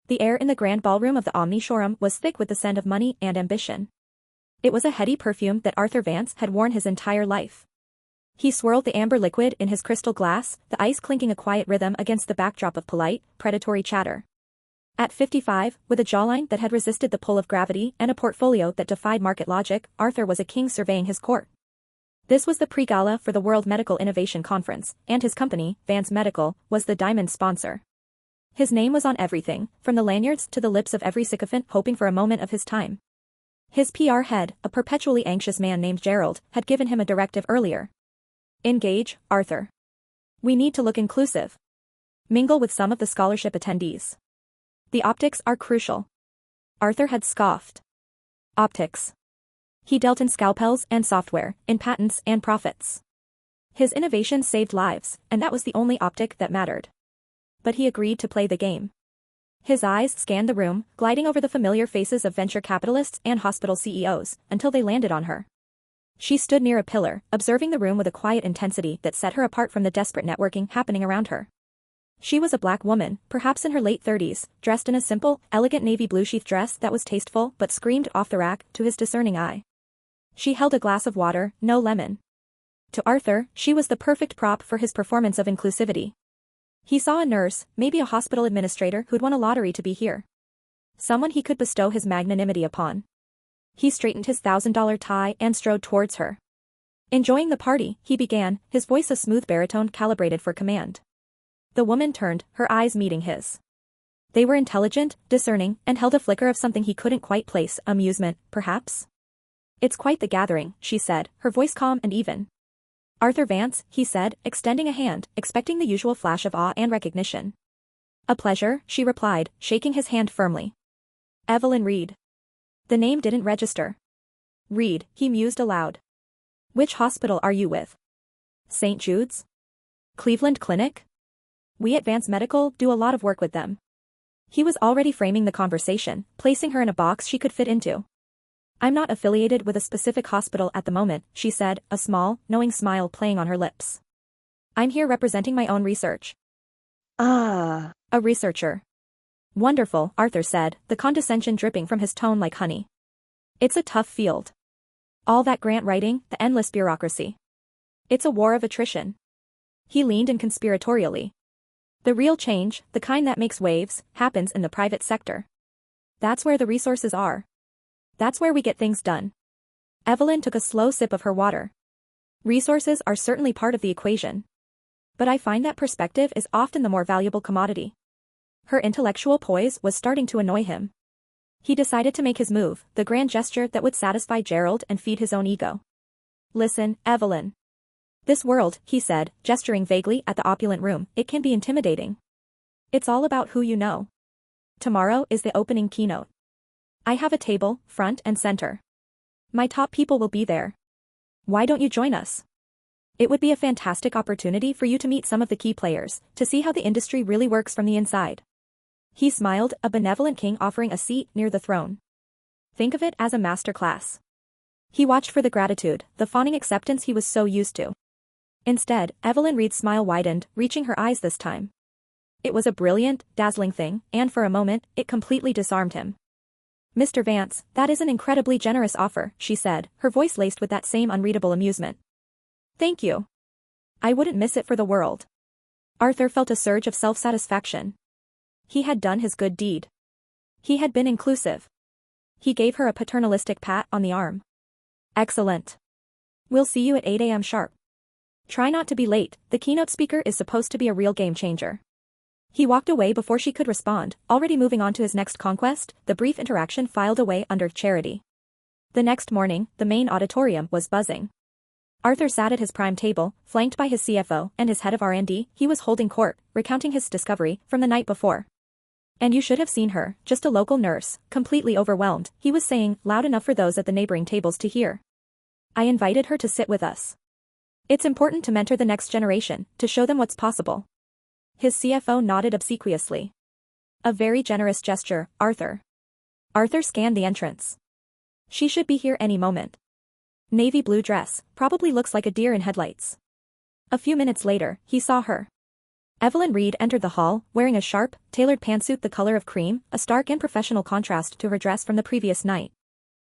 The air in the grand ballroom of the Omni showroom was thick with the scent of money and ambition. It was a heady perfume that Arthur Vance had worn his entire life. He swirled the amber liquid in his crystal glass, the ice clinking a quiet rhythm against the backdrop of polite, predatory chatter. At 55, with a jawline that had resisted the pull of gravity and a portfolio that defied market logic, Arthur was a king surveying his court. This was the pre-gala for the World Medical Innovation Conference, and his company, Vance Medical, was the diamond sponsor. His name was on everything, from the lanyards to the lips of every sycophant hoping for a moment of his time. His PR head, a perpetually anxious man named Gerald, had given him a directive earlier. Engage, Arthur. We need to look inclusive. Mingle with some of the scholarship attendees. The optics are crucial. Arthur had scoffed. Optics. He dealt in scalpels and software, in patents and profits. His innovation saved lives, and that was the only optic that mattered. But he agreed to play the game. His eyes scanned the room, gliding over the familiar faces of venture capitalists and hospital CEOs, until they landed on her. She stood near a pillar, observing the room with a quiet intensity that set her apart from the desperate networking happening around her. She was a black woman, perhaps in her late 30s, dressed in a simple, elegant navy blue sheath dress that was tasteful but screamed off the rack to his discerning eye. She held a glass of water, no lemon. To Arthur, she was the perfect prop for his performance of inclusivity. He saw a nurse, maybe a hospital administrator who'd won a lottery to be here. Someone he could bestow his magnanimity upon. He straightened his $1,000 tie and strode towards her. Enjoying the party, he began, his voice a smooth baritone calibrated for command. The woman turned, her eyes meeting his. They were intelligent, discerning, and held a flicker of something he couldn't quite place, amusement, perhaps? It's quite the gathering, she said, her voice calm and even. Arthur Vance, he said, extending a hand, expecting the usual flash of awe and recognition. A pleasure, she replied, shaking his hand firmly. Evelyn Reed. The name didn't register. Reed, he mused aloud. Which hospital are you with? St. Jude's? Cleveland Clinic? We at Vance Medical do a lot of work with them. He was already framing the conversation, placing her in a box she could fit into. I'm not affiliated with a specific hospital at the moment, she said, a small, knowing smile playing on her lips. I'm here representing my own research. A researcher. Wonderful, Arthur said, the condescension dripping from his tone like honey. It's a tough field. All that grant writing, the endless bureaucracy. It's a war of attrition. He leaned in conspiratorially. The real change, the kind that makes waves, happens in the private sector. That's where the resources are. That's where we get things done. Evelyn took a slow sip of her water. Resources are certainly part of the equation. But I find that perspective is often the more valuable commodity. Her intellectual poise was starting to annoy him. He decided to make his move, the grand gesture that would satisfy Gerald and feed his own ego. Listen, Evelyn. This world, he said, gesturing vaguely at the opulent room, it can be intimidating. It's all about who you know. Tomorrow is the opening keynote. I have a table, front and center. My top people will be there. Why don't you join us? It would be a fantastic opportunity for you to meet some of the key players, to see how the industry really works from the inside. He smiled, a benevolent king offering a seat near the throne. Think of it as a masterclass. He watched for the gratitude, the fawning acceptance he was so used to. Instead, Evelyn Reed's smile widened, reaching her eyes this time. It was a brilliant, dazzling thing, and for a moment, it completely disarmed him. Mr. Vance, that is an incredibly generous offer, she said, her voice laced with that same unreadable amusement. Thank you. I wouldn't miss it for the world. Arthur felt a surge of self-satisfaction. He had done his good deed. He had been inclusive. He gave her a paternalistic pat on the arm. Excellent. We'll see you at 8 a.m. sharp. Try not to be late, the keynote speaker is supposed to be a real game changer. He walked away before she could respond, already moving on to his next conquest. The brief interaction filed away under charity. The next morning, the main auditorium was buzzing. Arthur sat at his prime table, flanked by his CFO and his head of R&D. He was holding court, recounting his discovery from the night before. And you should have seen her, just a local nurse, completely overwhelmed, he was saying, loud enough for those at the neighboring tables to hear. I invited her to sit with us. It's important to mentor the next generation, to show them what's possible. His CFO nodded obsequiously. A very generous gesture, Arthur. Arthur scanned the entrance. She should be here any moment. Navy blue dress, probably looks like a deer in headlights. A few minutes later, he saw her. Evelyn Reed entered the hall, wearing a sharp, tailored pantsuit the color of cream, a stark and professional contrast to her dress from the previous night.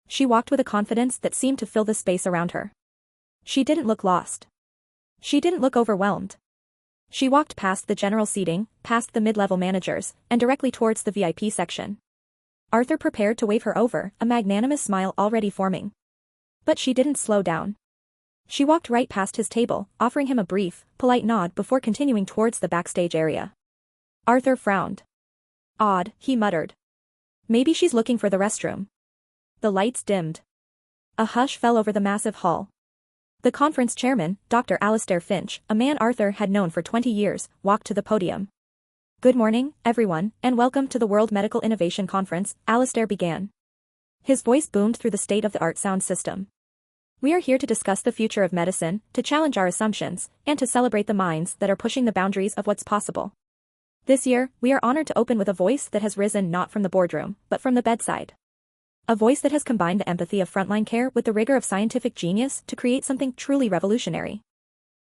She walked with a confidence that seemed to fill the space around her. She didn't look lost. She didn't look overwhelmed. She walked past the general seating, past the mid-level managers, and directly towards the VIP section. Arthur prepared to wave her over, a magnanimous smile already forming. But she didn't slow down. She walked right past his table, offering him a brief, polite nod before continuing towards the backstage area. Arthur frowned. Odd, he muttered. Maybe she's looking for the restroom. The lights dimmed. A hush fell over the massive hall. The conference chairman, Dr. Alistair Finch, a man Arthur had known for 20 years, walked to the podium. Good morning, everyone, and welcome to the World Medical Innovation Conference, Alistair began. His voice boomed through the state-of-the-art sound system. We are here to discuss the future of medicine, to challenge our assumptions, and to celebrate the minds that are pushing the boundaries of what's possible. This year, we are honored to open with a voice that has risen not from the boardroom, but from the bedside. A voice that has combined the empathy of frontline care with the rigor of scientific genius to create something truly revolutionary.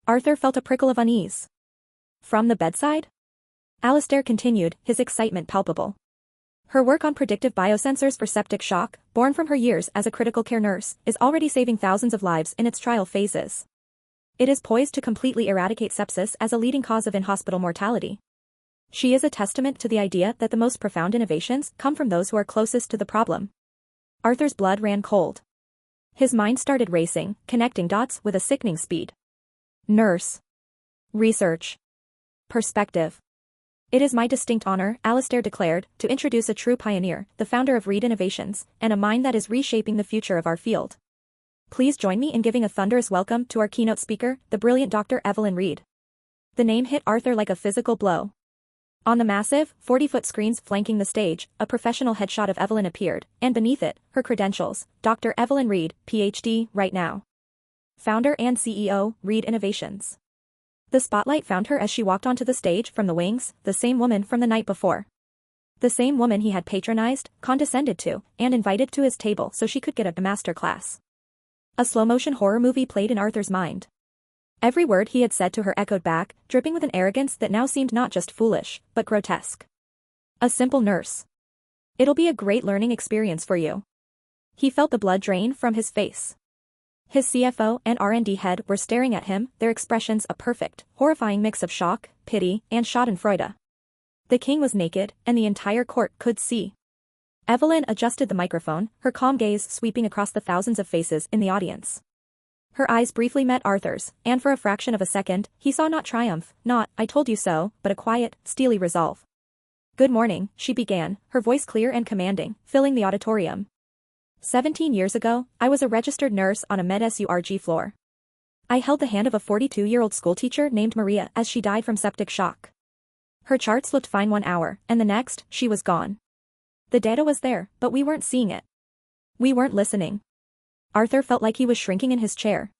Arthur felt a prickle of unease. From the bedside? Alistair continued, his excitement palpable. Her work on predictive biosensors for septic shock, born from her years as a critical care nurse, is already saving thousands of lives in its trial phases. It is poised to completely eradicate sepsis as a leading cause of in-hospital mortality. She is a testament to the idea that the most profound innovations come from those who are closest to the problem. Arthur's blood ran cold. His mind started racing, connecting dots with a sickening speed. Nurse. Research. Perspective. It is my distinct honor, Alistair declared, to introduce a true pioneer, the founder of Reed Innovations, and a mind that is reshaping the future of our field. Please join me in giving a thunderous welcome to our keynote speaker, the brilliant Dr. Evelyn Reed. The name hit Arthur like a physical blow. On the massive, 40-foot screens flanking the stage, a professional headshot of Evelyn appeared, and beneath it, her credentials, Dr. Evelyn Reed, Ph.D., right now. Founder and CEO, Reed Innovations. The spotlight found her as she walked onto the stage from the wings, the same woman from the night before. The same woman he had patronized, condescended to, and invited to his table so she could get a masterclass. A slow-motion horror movie played in Arthur's mind. Every word he had said to her echoed back, dripping with an arrogance that now seemed not just foolish, but grotesque. A simple nurse. It'll be a great learning experience for you. He felt the blood drain from his face. His CFO and R&D head were staring at him, their expressions a perfect, horrifying mix of shock, pity, and schadenfreude. The king was naked, and the entire court could see. Evelyn adjusted the microphone, her calm gaze sweeping across the thousands of faces in the audience. Her eyes briefly met Arthur's, and for a fraction of a second, he saw not triumph, not, I told you so, but a quiet, steely resolve. Good morning, she began, her voice clear and commanding, filling the auditorium. 17 years ago, I was a registered nurse on a med-surg floor. I held the hand of a 42-year-old schoolteacher named Maria as she died from septic shock. Her charts looked fine 1 hour, and the next, she was gone. The data was there, but we weren't seeing it. We weren't listening. Arthur felt like he was shrinking in his chair.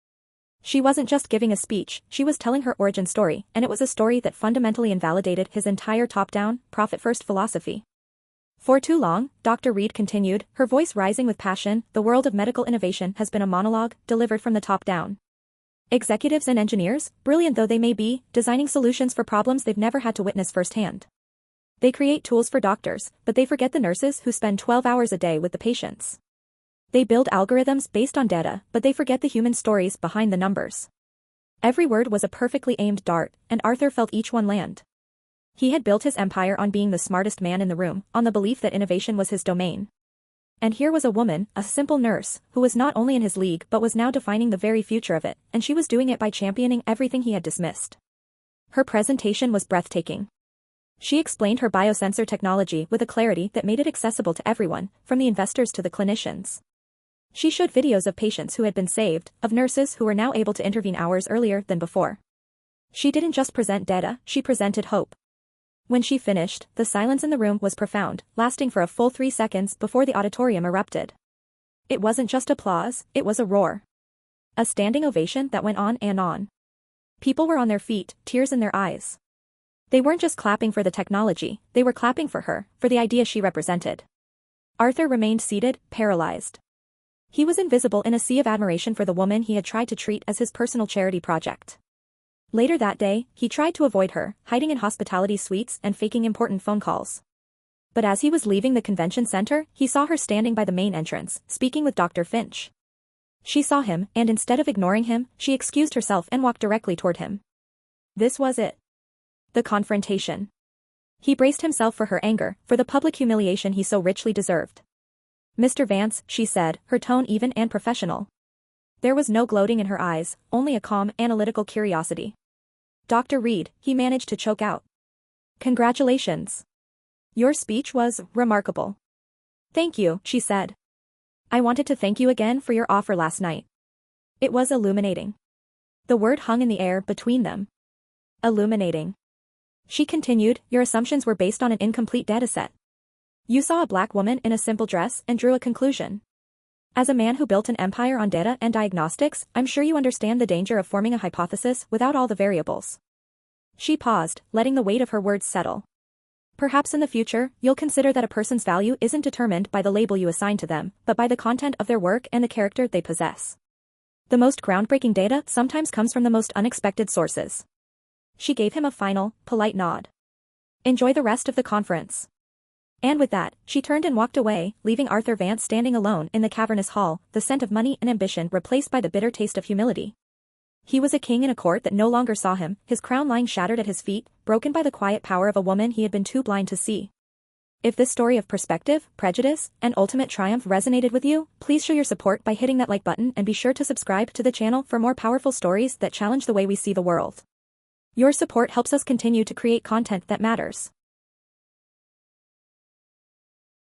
She wasn't just giving a speech, she was telling her origin story, and it was a story that fundamentally invalidated his entire top-down, profit-first philosophy. For too long, Dr. Reed continued, her voice rising with passion, the world of medical innovation has been a monologue, delivered from the top down. Executives and engineers, brilliant though they may be, designing solutions for problems they've never had to witness firsthand. They create tools for doctors, but they forget the nurses who spend 12 hours a day with the patients. They build algorithms based on data, but they forget the human stories behind the numbers. Every word was a perfectly aimed dart, and Arthur felt each one land. He had built his empire on being the smartest man in the room, on the belief that innovation was his domain. And here was a woman, a simple nurse, who was not only in his league but was now defining the very future of it, and she was doing it by championing everything he had dismissed. Her presentation was breathtaking. She explained her biosensor technology with a clarity that made it accessible to everyone, from the investors to the clinicians. She showed videos of patients who had been saved, of nurses who were now able to intervene hours earlier than before. She didn't just present data, she presented hope. When she finished, the silence in the room was profound, lasting for a full 3 seconds before the auditorium erupted. It wasn't just applause, it was a roar. A standing ovation that went on and on. People were on their feet, tears in their eyes. They weren't just clapping for the technology, they were clapping for her, for the idea she represented. Arthur remained seated, paralyzed. He was invisible in a sea of admiration for the woman he had tried to treat as his personal charity project. Later that day, he tried to avoid her, hiding in hospitality suites and faking important phone calls. But as he was leaving the convention center, he saw her standing by the main entrance, speaking with Dr. Finch. She saw him, and instead of ignoring him, she excused herself and walked directly toward him. This was it. The confrontation. He braced himself for her anger, for the public humiliation he so richly deserved. "Mr. Vance," she said, her tone even and professional. There was no gloating in her eyes, only a calm, analytical curiosity. "Dr. Reed," he managed to choke out. "Congratulations. Your speech was remarkable." "Thank you," she said. "I wanted to thank you again for your offer last night. It was illuminating." The word hung in the air between them. Illuminating. She continued, "Your assumptions were based on an incomplete dataset. You saw a black woman in a simple dress and drew a conclusion. As a man who built an empire on data and diagnostics, I'm sure you understand the danger of forming a hypothesis without all the variables." She paused, letting the weight of her words settle. "Perhaps in the future, you'll consider that a person's value isn't determined by the label you assign to them, but by the content of their work and the character they possess. The most groundbreaking data sometimes comes from the most unexpected sources." She gave him a final, polite nod. "Enjoy the rest of the conference." And with that, she turned and walked away, leaving Arthur Vance standing alone in the cavernous hall, the scent of money and ambition replaced by the bitter taste of humility. He was a king in a court that no longer saw him, his crown lying shattered at his feet, broken by the quiet power of a woman he had been too blind to see. If this story of perspective, prejudice, and ultimate triumph resonated with you, please show your support by hitting that like button and be sure to subscribe to the channel for more powerful stories that challenge the way we see the world. Your support helps us continue to create content that matters.